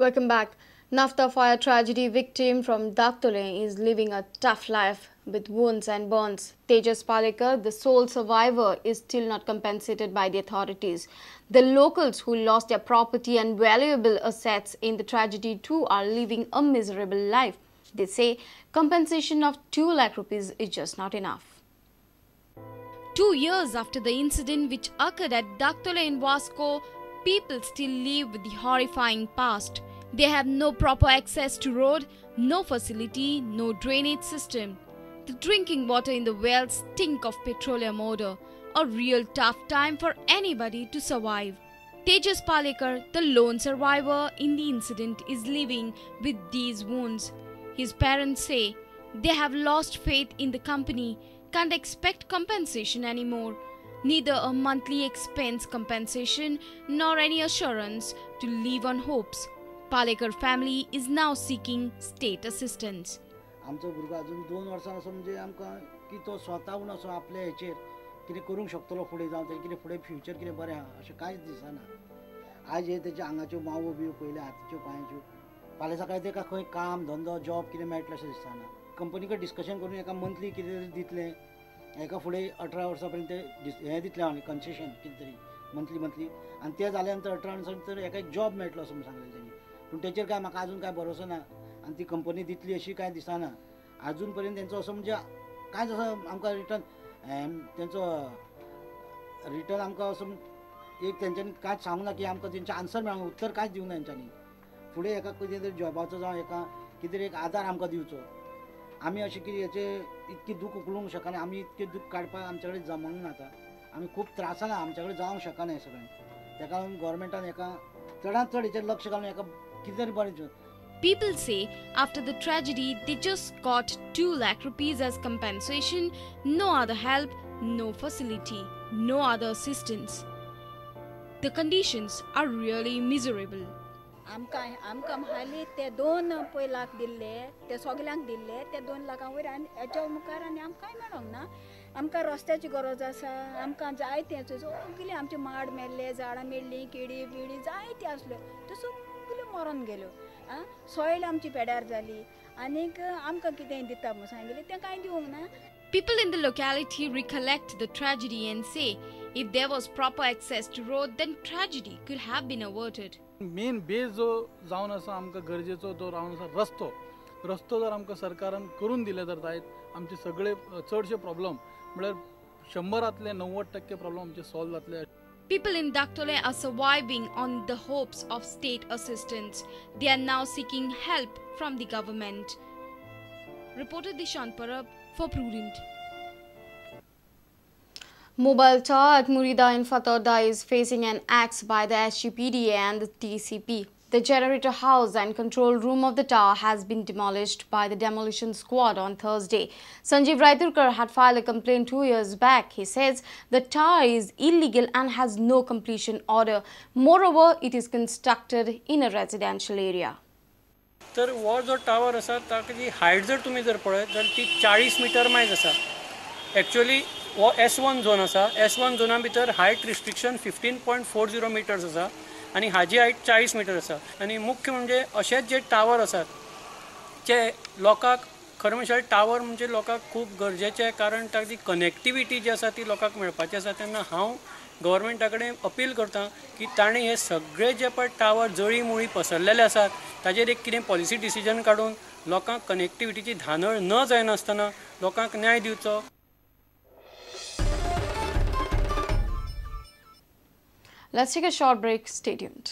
Welcome back. Nafta fire tragedy victim from Daktole is living a tough life with wounds and burns. Tejas Palekar, the sole survivor, is still not compensated by the authorities. The locals who lost their property and valuable assets in the tragedy too are living a miserable life. They say compensation of 2 lakh rupees is just not enough. 2 years after the incident which occurred at Daktole in Vasco, people still live with the horrifying past. They have no proper access to road, no facility, no drainage system. The drinking water in the wells stink of petroleum odor. A real tough time for anybody to survive. Tejas Palekar, the lone survivor in the incident, is living with these wounds. His parents say they have lost faith in the company, can't expect compensation anymore. Neither a monthly expense compensation nor any assurance to live on hopes. Palekar family is now seeking state assistance. आमचो भुरगो अजून 2 वर्सां असो म्हणजे आमकां की तो स्वताहून असो आपल्या हेचेर कितें करूंक शकतलो फुडें जावं तें कितें फुडें फ्युचर कितें बरें आहा अशें कांयच दिसना. आज हे तेच्या आंगाच्यो मावो बियो पयल्या हातीच्यो पांयाच्यो फाल्यां सकाळीं तेका खंय काम धंदो जॉब कितें मेळटलें अशें दिसना. कंपनी कडेन डिस्कशन करून एका मंथली कितें दितलें एका फुडें 18 वर्सां पर्यंत हें दितलें हांवें कन्सेशन कितें तरी मंथली आनी तें जाल्या नंतर 18 वर्सां एका जॉब मेळटलो असो सांगलें तेणी. पूण तेचेर काय म्हाका अजून काय भरोसो ना आनी ती कंपनी दितली अशी काय दिसना. अजून पर्यंत तेंचो असो म्हणजे कांयच असो आमकां रिटर्न तेंचो रिटर्न आमकां असो एक तेंच्यांनी कांयच सांगूंक ना की आमकां तेंचें आन्सर मेळूंक उत्तर कांयच दिवंक ना तेंच्यांनी. फुडें एका कितें तरी जॉबाचो जावं एका कितें तरी एक आदार आमकां दिवचो. आमी अशें कितें हेचें इतकें दूख उखलूंक शकना. आमी इतकें दूख काडपाक आमचे कडेन जमूंक ना आतां. आमी खूब त्रासान आमचे कडेन जावंक शकना हें सगळें. तेका लागून गव्हर्मेंटान हेका चडांत चड हेचेर लक्ष घालून हेका कितें तरी बरें. People say after the tragedy they just got 2 lakh rupees as compensation, no other help, no facility, no other assistance. The conditions are really miserable. आमकां हालीं ते 2 लाख दिल्ले ते सगल्यांक दिल्ले ते 2 लाखां वयर आनी हेच्या मुखार आनी आमकां कांय मेळोंक ना. आमकां रस्त्याची गरज आसा. आमकां जायते सगळे आमचे माड मेल्ले झाडां मेल्लीं किडी बिडी जायते आसल्यो त्यो सगल्यो मरून गेल्यो. सॉयल आमची पेड्यार जाली आनीक आमकां कितें दिता म्हूण सांगिल्लें तें कांय दिवंक ना. People in the locality recollect the tragedy and say if there was proper access to road then tragedy could have been averted. Main base जो जावन आसा आमकां गरजेचो तो रावन आसा रस्तो जर आमकां सरकारान करून दिले तर जायत आमचे सगळे चडशे प्रॉब्लेम म्हळ्यार 100रांतले 90% प्रॉब्लेम आमचे सॉल्व जातले. People in Daktole are surviving on the hopes of state assistance. They are now seeking help from the government. Reporter Dishant Parab for Prudent. Mobile tower at Murida in Fatorda is facing an axe by the SGPDA and the TCP. The generator house and control room of the tower has been demolished by the demolition squad on Thursday. Sanjeev Raiturkar had filed a complaint 2 years back. He says the tower is illegal and has no completion order. Moreover, it is constructed in a residential area. तर वो जो tower आसा ताची height जर तुमी जर पळयत जाल्यार ती 40 मीटर मायज आसा. एक्चुअली वो S1 झोन आसा. S1 झोना भितर हायट रिस्ट्रिक्शन 15.40 मिटर्स आसा आनी हाजी हायट 40 मीटर आसा. आनी मुख्य म्हणजे अशेच जे टावर आसात जे लोकांक खरें म्हणजे टावर म्हणजे लोकांक खूब गरजेचे कारण ताची कनेक्टिविटी जी आसा ती लोकांक मेळपाची आसा. तेन्ना हांव गव्हर्मेंटा कडेन अपील करता की ताणें हे सगळे जे पळय टावर जळी मुळी पसरलेले आसात ताजेर एक कितें पॉलिसी डिसिजन काडून लोकांक कनेक्टिविटीची धांदळ न जायनासतना लोकांक न्याय दिवचो. Let's take a short break. Stay tuned.